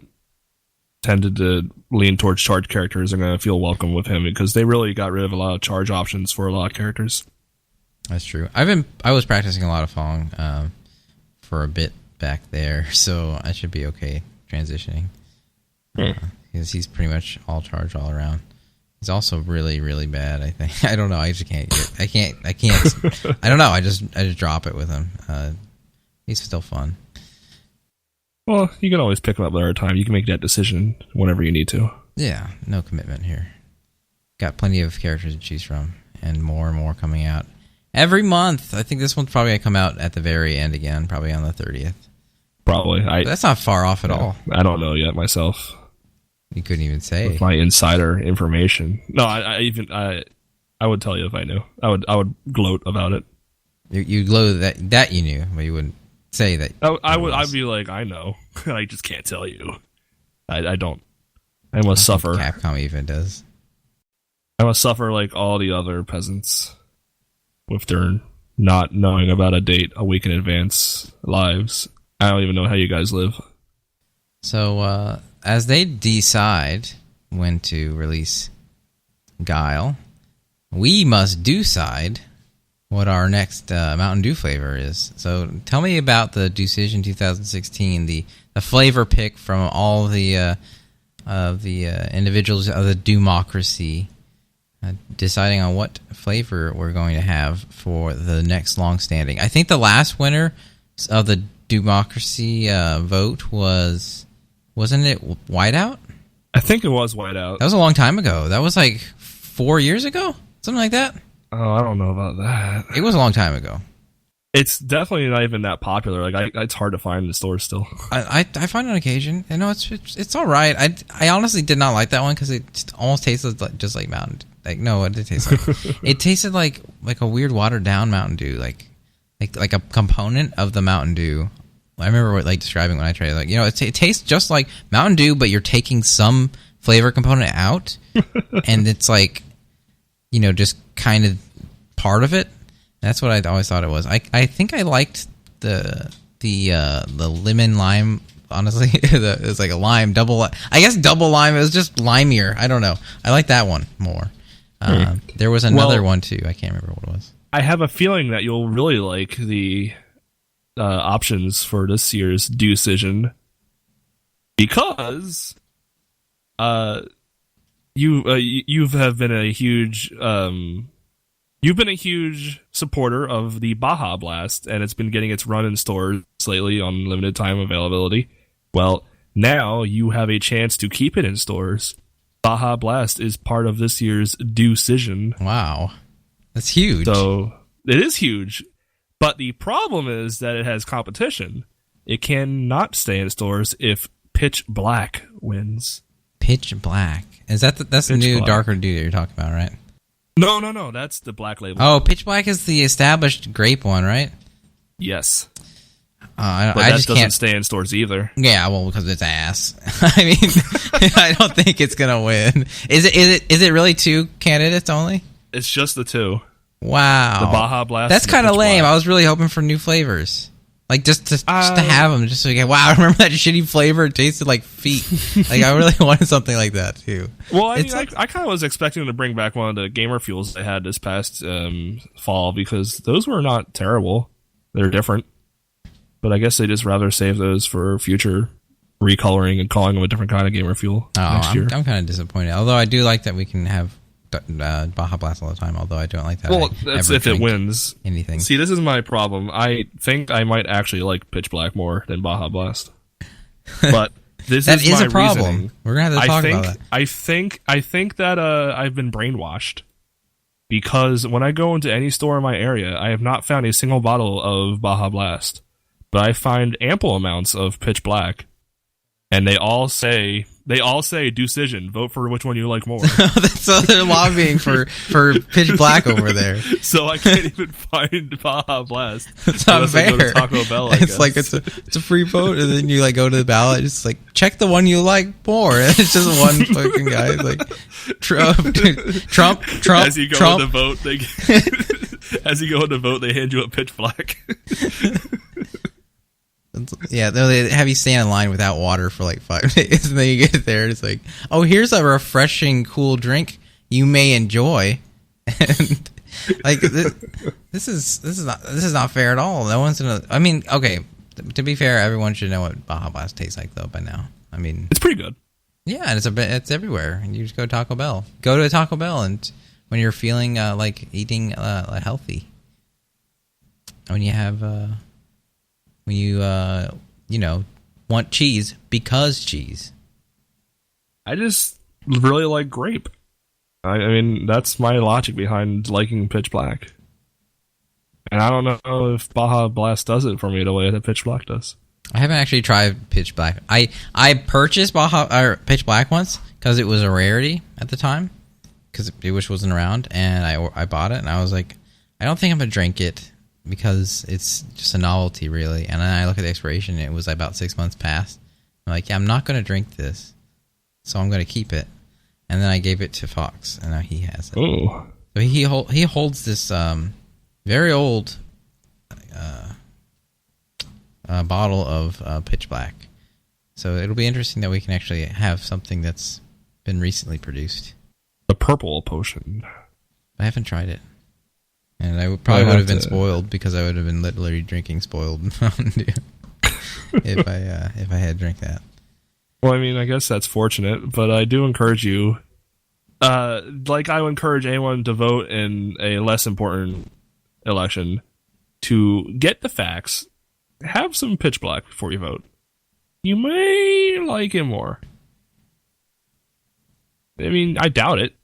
tended to lean towards charge characters are going to feel welcome with him, because they really got rid of a lot of charge options for a lot of characters. That's true. I was practicing a lot of Fong for a bit back there, so I should be okay transitioning. Because he's pretty much all charge all around. He's also really, really bad, I think. I don't know. I just can't. I can't. I don't know. I just drop it with him. He's still fun. Well, you can always pick him up later time. You can make that decision whenever you need to. Yeah, no commitment here. Got plenty of characters to choose from, and more coming out every month. I think this one's probably going to come out at the very end again, probably on the 30th. Probably. That's not far off at all. I don't know yet myself. You couldn't even say. With my insider information. No, I would tell you if I knew. I would gloat about it. You gloat that you knew, but you wouldn't say that. I'd be like, I know. I just can't tell you. I don't. I must suffer. Capcom even does. I must suffer like all the other peasants with their not knowing about a date a week in advance lives. I don't even know how you guys live. So, as they decide when to release Guile, we must decide what our next Mountain Dew flavor is. So tell me about the Dewcision 2016, the flavor pick from all the individuals of the Dewmocracy, deciding on what flavor we're going to have for the next long-standing. I think the last winner of the Dewmocracy vote wasn't it Whiteout? I think it was Whiteout. That was a long time ago. That was like 4 years ago, something like that. Oh, I don't know about that. It was a long time ago. It's definitely not even that popular. Like, it's hard to find in the stores still. I find it on occasion. I know it's all right. I honestly did not like that one because it just almost tasted just like Mountain. Like no, what did it taste like? It tasted like a weird watered down Mountain Dew, like a component of the Mountain Dew. I remember describing when I tried it. Like, it tastes just like Mountain Dew, but you're taking some flavor component out, and it's like, just kind of part of it. That's what I always thought it was. I think I liked the lemon lime. Honestly, it was like a lime double. I guess double lime. It was just limier. I don't know. I like that one more. There was another one too. I can't remember what it was. I have a feeling that you'll really like the options for this year's Dewcision because you have been a huge supporter of the Baja Blast, and it's been getting its run in stores lately on limited time availability. Well, now you have a chance to keep it in stores. Baja Blast is part of this year's Dewcision. Wow. That's huge. So, it is huge. But the problem is that it has competition. It cannot stay in stores if Pitch Black wins. Pitch Black. Is that that's the new darker Dew that you're talking about, right? No. That's the black label. Oh, Pitch Black is the established grape one, right? Yes. But that just doesn't stay in stores either. Yeah, well, because it's ass. I mean, I don't think it's gonna win. Is it really two candidates only? It's just the two. Wow. The Baja Blast. That's kind of lame. Black. I was really hoping for new flavors. Like, just to have them. Just so you go, wow, I remember that shitty flavor. It tasted like feet. Like, I really wanted something like that, too. Well, I kind of was expecting them to bring back one of the Gamer Fuels they had this past fall, because those were not terrible. They're different. But I guess they just rather save those for future recoloring and calling them a different kind of Gamer Fuel next year. I'm kind of disappointed. Although I do like that we can have Baja Blast all the time, although I don't like that. Well, that's if it wins. Anything. See, this is my problem. I think I might actually like Pitch Black more than Baja Blast. But this is my a problem. Reasoning. We're going to have to talk about that. I think that I've been brainwashed. Because when I go into any store in my area, I have not found a single bottle of Baja Blast. But I find ample amounts of Pitch Black. And they all say Dewcision, vote for which one you like more. So they're lobbying for Pitch Black over there. So I can't even find Baja Blast. It's not fair. I go to Taco Bell, I guess. Like it's a free vote, and then you go to the ballot. It's like, check the one you like more. And it's just one fucking guy. It's like Trump. As you go to vote, they hand you a Pitch Black. Yeah, they have you stand in line without water for like 5 days, and then you get there, and it's like, oh, here's a refreshing, cool drink you may enjoy. And like this is not fair at all. No one's gonna. I mean, okay, to be fair, everyone should know what Baja Blast tastes like though by now. I mean, it's pretty good. Yeah, and it's everywhere. And you just go to Taco Bell. Go to a Taco Bell, and when you're feeling like eating healthy, when you have. When you, want cheese because cheese. I just really like grape. I mean, that's my logic behind liking Pitch Black. And I don't know if Baja Blast does it for me the way that Pitch Black does. I haven't actually tried Pitch Black. I purchased Pitch Black once because it was a rarity at the time, because it wasn't around, and I bought it, and I was like, I don't think I'm going to drink it, because it's just a novelty, really. And then I look at the expiration, and it was about 6 months past. I'm like, yeah, I'm not going to drink this, so I'm going to keep it. And then I gave it to Fox, and now he has it. Ooh. So he holds this very old bottle of Pitch Black. So it'll be interesting that we can actually have something that's been recently produced. The purple potion. I haven't tried it. And I probably would have been spoiled because I would have been literally drinking spoiled Mountain Dew if I had drank that. Well, I mean, I guess that's fortunate, but I do encourage you, like I would encourage anyone to vote in a less important election, to get the facts, have some pitch black before you vote. You may like it more. I mean, I doubt it.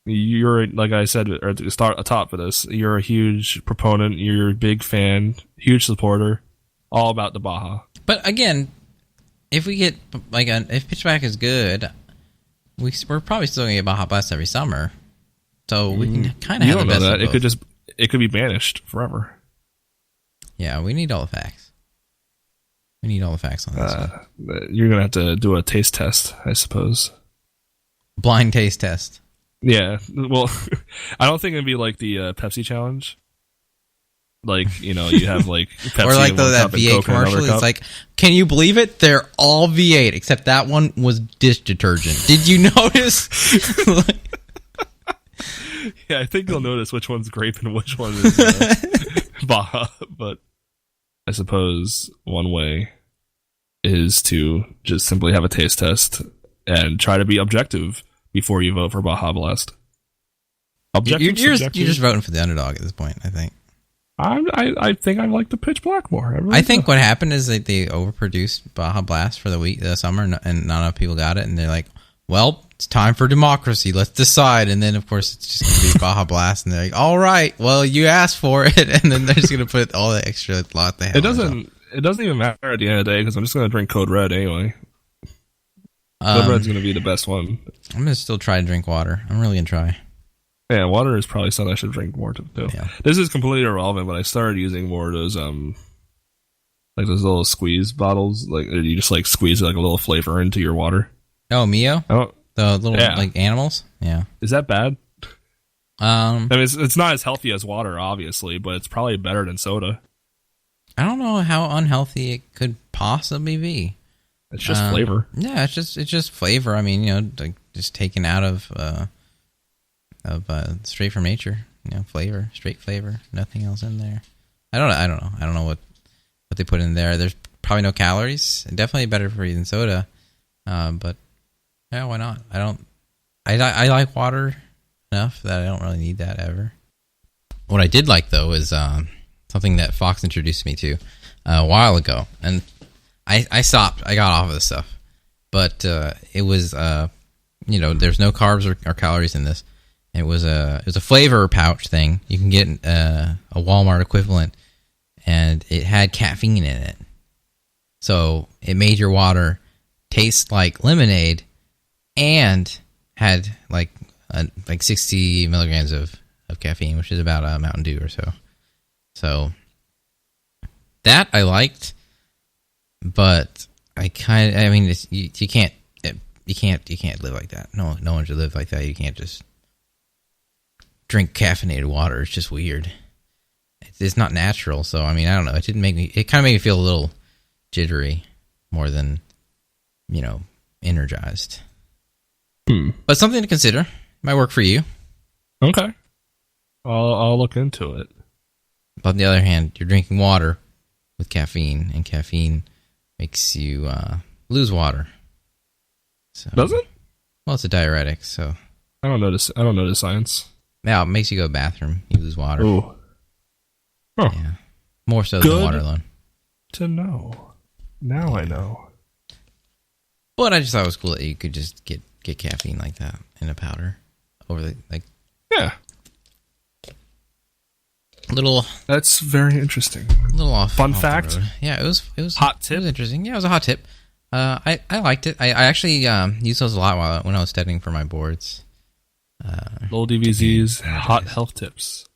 You're, like I said at the start, atop for this, you're a huge proponent, you're a big fan, huge supporter, all about the Baja. But again, if we get, like, if pitch black is good, we're probably still going to get Baja Blast every summer. So we can kind of have the best of both. It could be banished forever. Yeah, we need all the facts. We need all the facts on this one. You're going to have to do a taste test, I suppose. Blind taste test. Yeah. Well, I don't think it'd be like the Pepsi challenge. Like, you know, you have like Pepsi or like that V8 commercial. It's like, can you believe it? They're all V8, except that one was dish detergent. Did you notice? Yeah, I think you'll notice which one's grape and which one is Baja. But I suppose one way is to just simply have a taste test and try to be objective before you vote for Baja Blast. You're just voting for the underdog at this point, I think. I think I like the pitch black more. I think what happened is that they overproduced Baja Blast for the summer, and not enough people got it, and they're like, well, it's time for democracy. Let's decide. And then, of course, it's just going to be Baja Blast, and they're like, all right, well, you asked for it, and then they're just going to put all the extra lot they have. It doesn't even matter at the end of the day, because I'm just going to drink Code Red anyway. Code Red's going to be the best one. I'm going to still try to drink water. I'm really going to try. Yeah, water is probably something I should drink more too. Yeah. This is completely irrelevant, but I started using more of those like those little squeeze bottles. Like you just like squeeze like a little flavor into your water. Oh, Mio? The little like animals? Yeah. Is that bad? I mean, it's not as healthy as water, obviously, but it's probably better than soda. I don't know how unhealthy it could possibly be. It's just flavor. Yeah, it's just flavor. I mean, you know, like just taken out of straight from nature, you know, flavor, straight flavor, nothing else in there. I don't know what they put in there. There's probably no calories. Definitely better for you than soda. But yeah, why not? I like water enough that I don't really need that ever. What I did like though is something that Fox introduced me to a while ago, and I stopped. I got off of this stuff, but it was you know, there's no carbs or calories in this. It was a flavor pouch thing. You can get a Walmart equivalent, and it had caffeine in it. So it made your water taste like lemonade, and had like 60 milligrams of caffeine, which is about a Mountain Dew or so. So that I liked, but you can't live like that. No one should live like that. You can't just drink caffeinated water. It's just weird. It's not natural. So I mean, I don't know. It kind of made me feel a little jittery more than, you know, energized. But something to consider. Might work for you. Okay, I'll look into it. But on the other hand, you're drinking water with caffeine, and caffeine makes you lose water. So, does it? Well, it's a diuretic, so I don't know the science. Now it makes you go to the bathroom. You lose water. Ooh. Oh. Yeah. More so than water alone. To know. Now I know. But I just thought it was cool that you could just get caffeine like that in a powder over the Yeah. Little. That's very interesting. Little off. Fun fact. Yeah, it was hot tip. It was interesting. Yeah, it was a hot tip. I liked it. I actually used those a lot when I was studying for my boards. loldbz's hot health tips.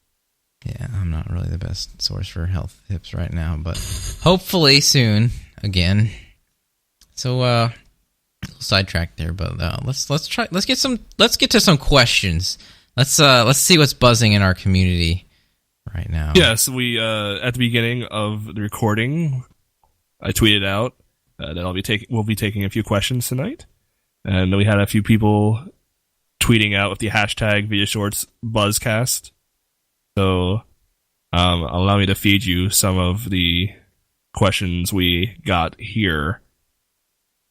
Yeah, I'm not really the best source for health tips right now, but hopefully soon again. So a little sidetrack there, but let's get to some questions. Let's see what's buzzing in our community right now. Yes, we at the beginning of the recording, I tweeted out that we'll be taking a few questions tonight, and we had a few people tweeting out with the hashtag Vidya Shorts BuzzCast. So allow me to feed you some of the questions we got here.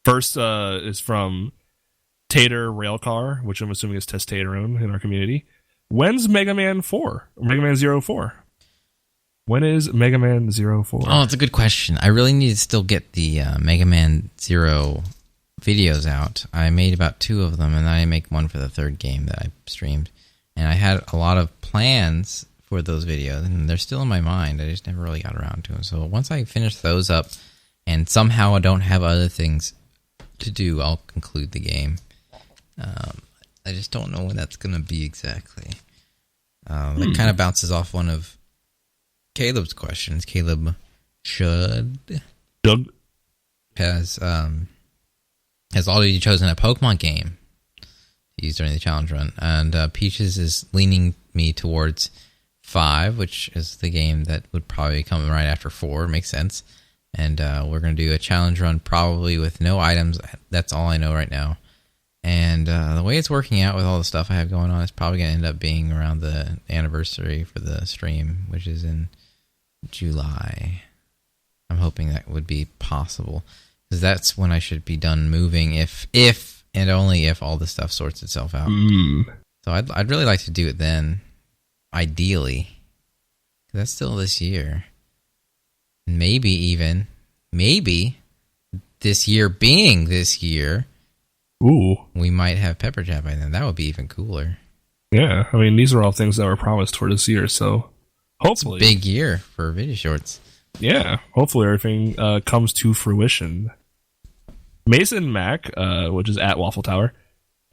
First is from Tater Railcar, which I'm assuming is Testatorone in our community. When's Mega Man 4? Mega Man 04? When is Mega Man 04? Oh, it's a good question. I really need to still get the Mega Man 0 videos out. I made about 2 of them, and then I make one for the 3rd game that I streamed. And I had a lot of plans for those videos, and they're still in my mind. I just never really got around to them. So once I finish those up, and somehow I don't have other things to do, I'll conclude the game. I just don't know when that's going to be exactly. That kind of bounces off one of Caleb's questions. Caleb has already chosen a Pokemon game to use during the challenge run, and Peaches is leaning me towards 5, which is the game that would probably come right after 4. Makes sense. And we're going to do a challenge run probably with no items. That's all I know right now. And the way it's working out with all the stuff I have going on, it's probably going to end up being around the anniversary for the stream, which is in July. I'm hoping that would be possible, because that's when I should be done moving, if and only if all the stuff sorts itself out. So I'd really like to do it then, ideally. That's still this year. Maybe this year being this year, we might have Pepper Chat by then. That would be even cooler. Yeah, I mean, these are all things that were promised for this year, so hopefully. It's a big year for video shorts. Yeah, hopefully everything comes to fruition. Mason Mac, which is at Waffle Tower,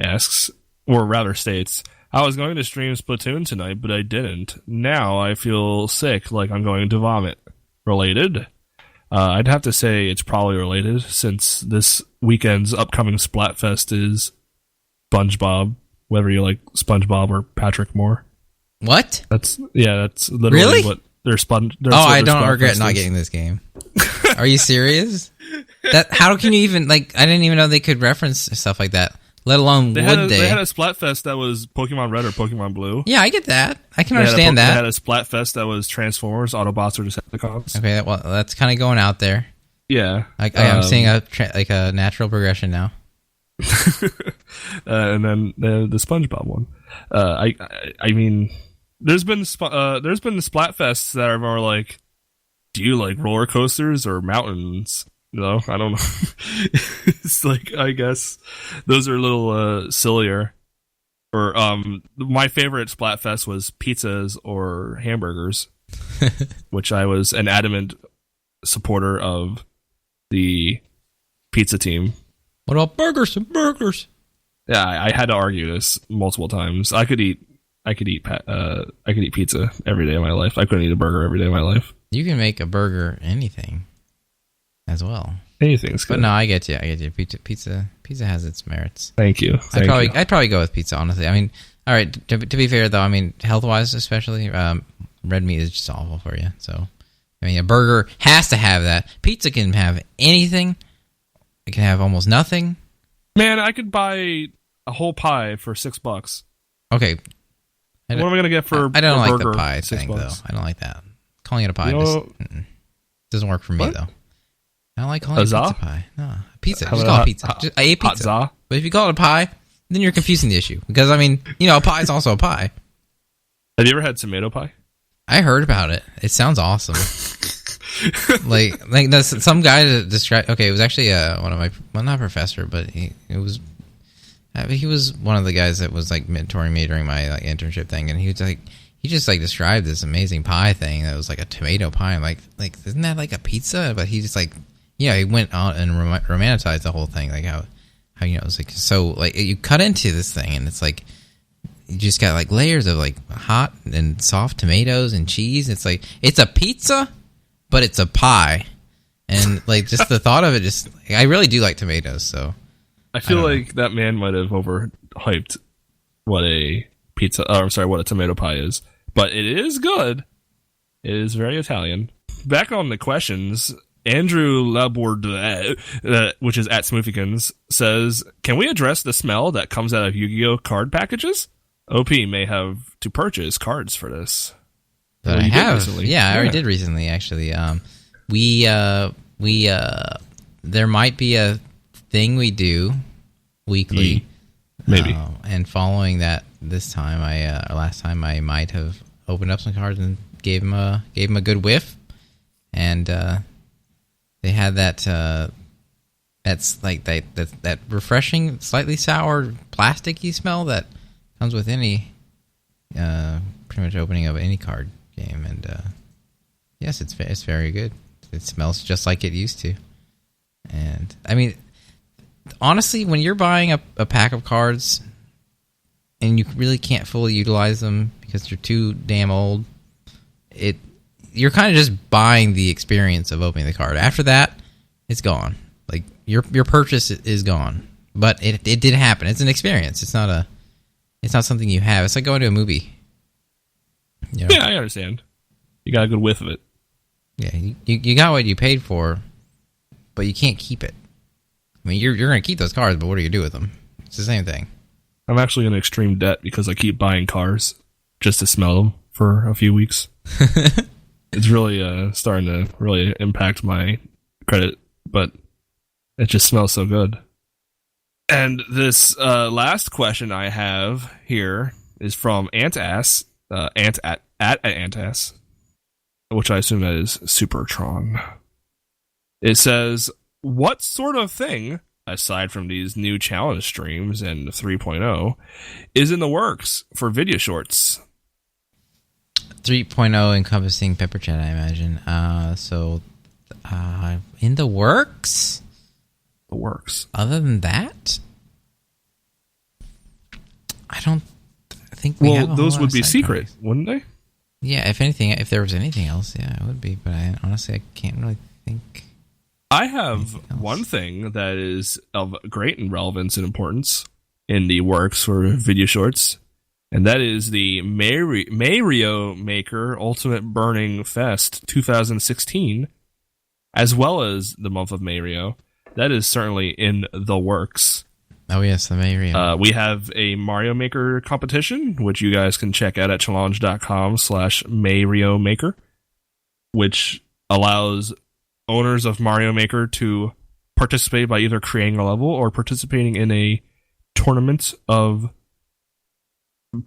asks, or rather states, I was going to stream Splatoon tonight, but I didn't. Now I feel sick, like I'm going to vomit. Related? I'd have to say it's probably related, since this weekend's upcoming Splatfest is SpongeBob, whether you like SpongeBob or Patrick Moore. What? That's literally what their I don't regret not getting this game. Are you serious? How can you even, I didn't even know they could reference stuff like that. Let alone they had a Splatfest that was Pokemon Red or Pokemon Blue. Yeah, I get that. I can understand that. They had a Splatfest that was Transformers, Autobots, or Decepticons. Okay, well, that's kind of going out there. Yeah. I'm seeing a natural progression now. And then the SpongeBob one. I mean, there's been the Splatfests that are more like, do you like roller coasters or mountains? No, I don't know. It's I guess those are a little sillier. Or my favorite Splatfest was pizzas or hamburgers, which I was an adamant supporter of the pizza team. What about burgers and burgers? Yeah, I had to argue this multiple times. I could eat pizza every day of my life. I couldn't eat a burger every day of my life. You can make a burger anything as well. Anything's good. But no, I get you. Pizza has its merits. Thank you. I'd probably go with pizza, honestly. I mean, all right, to be fair, though, I mean, health-wise especially, red meat is just awful for you. So, I mean, a burger has to have that. Pizza can have anything. It can have almost nothing. Man, I could buy a whole pie for $6. Okay. What am I going to get for I don't like burger, the pie thing, though. I don't like that. Calling it a pie doesn't work for me, though. I don't like calling it pizza pie. No, pizza. Just call it pizza. I ate pizza. But if you call it a pie, then you're confusing the issue. Because, I mean, a pie is also a pie. Have you ever had tomato pie? I heard about it. It sounds awesome. Some guy that described... Okay, it was actually one of my... Well, not professor, but he was one of the guys that was, mentoring me during my, internship thing. And he was, he just described this amazing pie thing that was a tomato pie. I'm like, isn't that a pizza? But he just he went on and romanticized the whole thing, how it's so you cut into this thing and it's you just got layers of hot and soft tomatoes and cheese. It's it's a pizza, but it's a pie, and just the thought of it I really do like tomatoes. So I feel that man might have overhyped what a pizza. Oh, I'm sorry, what a tomato pie is. But it is good. It is very Italian. Back on the questions, Andrew Laborde, which is at Smoothykins, says, can we address the smell that comes out of Yu-Gi-Oh card packages? OP may have to purchase cards for this. But Well, I you did have. recently. Yeah, I already Yeah. did recently, actually. We there might be a thing we do weekly. Maybe. And following that, this time, last time I might have opened up some cards and gave him a good whiff, and they had that that's like that refreshing, slightly sour, plasticky smell that comes with any pretty much opening of any card game, and yes, it's very good. It smells just like it used to, and I mean, honestly, when you're buying a pack of cards and you really can't fully utilize them because they're too damn old, you're kind of just buying the experience of opening the card. After that, it's gone. Like your purchase is gone. But it did happen. It's an experience. It's not something you have. It's like going to a movie. You know? Yeah, I understand. You got a good whiff of it. Yeah, you got what you paid for, but you can't keep it. I mean, you're going to keep those cards, but what do you do with them? It's the same thing. I'm actually in extreme debt because I keep buying cars just to smell them for a few weeks. It's really starting to really impact my credit, but it just smells so good. And this last question I have here is from Antass, Antass, which I assume that is Supertron. It says, what sort of thing, aside from these new challenge streams and 3.0, is in the works for video shorts? 3.0 encompassing Pepper Chat, I imagine. In the works? The works. Other than that, I don't think we have a those whole would lot be of side secret, projects. wouldn't they? Yeah, if there was anything else, yeah, it would be. But honestly, I can't really think. I have one thing that is of great relevance and importance in the works for video shorts, and that is the Mario Maker Ultimate Burning Fest 2016, as well as the month of Mario. That is certainly in the works. Oh yes, the Mario. We have a Mario Maker competition, which you guys can check out at challenge.com/Mario Maker, which allows owners of Mario Maker to participate by either creating a level or participating in a tournament of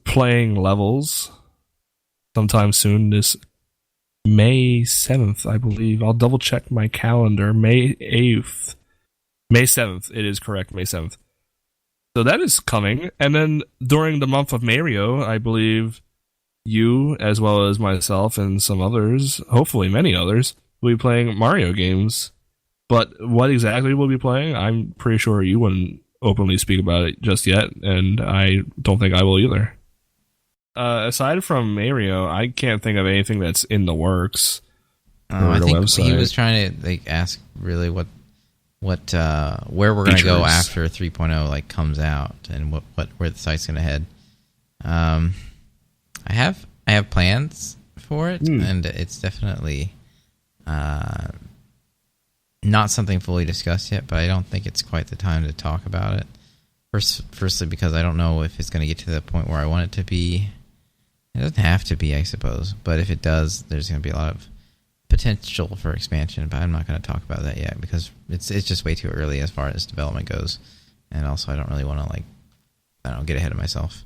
playing levels sometime soon, this May 7th, I believe. I'll double check my calendar. May 8th. May 7th. It is correct, May 7th. So that is coming. And then during the month of Mario, I believe you, as well as myself and some others, hopefully many others, will be playing Mario games. But what exactly we'll be playing, I'm pretty sure you wouldn't openly speak about it just yet, and I don't think I will either. Aside from Mario, I can't think of anything that's in the works. I think he was trying to ask really where we're going to go after 3.0 comes out, and where the site's going to head. I have plans for it, and it's definitely not something fully discussed yet. But I don't think it's quite the time to talk about it. Firstly, because I don't know if it's going to get to the point where I want it to be. It doesn't have to be, I suppose, but if it does, there's going to be a lot of potential for expansion. But I'm not going to talk about that yet because it's just way too early as far as development goes, and also I don't really want to get ahead of myself.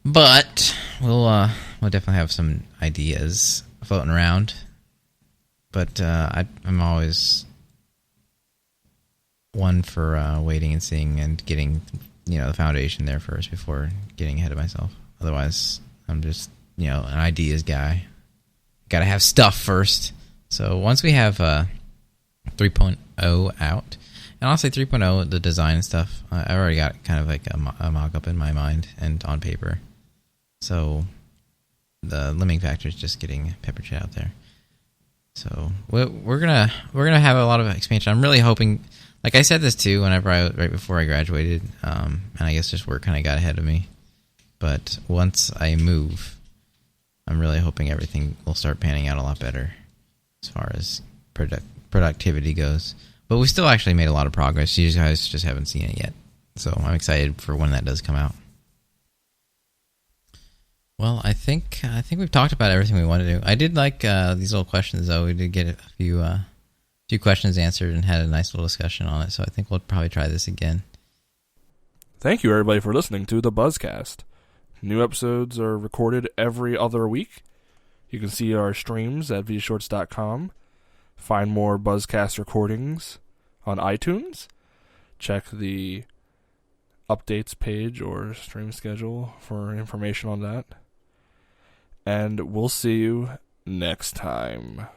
But we'll definitely have some ideas floating around. But I'm always one for waiting and seeing and getting the foundation there first before getting ahead of myself. Otherwise, I'm just an ideas guy. Got to have stuff first. So once we have 3.0 out, and I'll say 3.0, the design and stuff, I already got kind of like a mock-up in my mind and on paper. So the limiting factor is just getting Pepper Chat out there. So we're gonna have a lot of expansion. I'm really hoping, like I said this too, right before I graduated, and I guess just work kind of got ahead of me. But once I move, I'm really hoping everything will start panning out a lot better as far as productivity goes. But we still actually made a lot of progress. You guys just haven't seen it yet. So I'm excited for when that does come out. Well, I think we've talked about everything we want to do. I did like these little questions, though. We did get a few questions answered and had a nice little discussion on it. So I think we'll probably try this again. Thank you, everybody, for listening to the BuzzCast. New episodes are recorded every other week. You can see our streams at vidyashorts.com. Find more BuzzCast recordings on iTunes. Check the updates page or stream schedule for information on that. And we'll see you next time.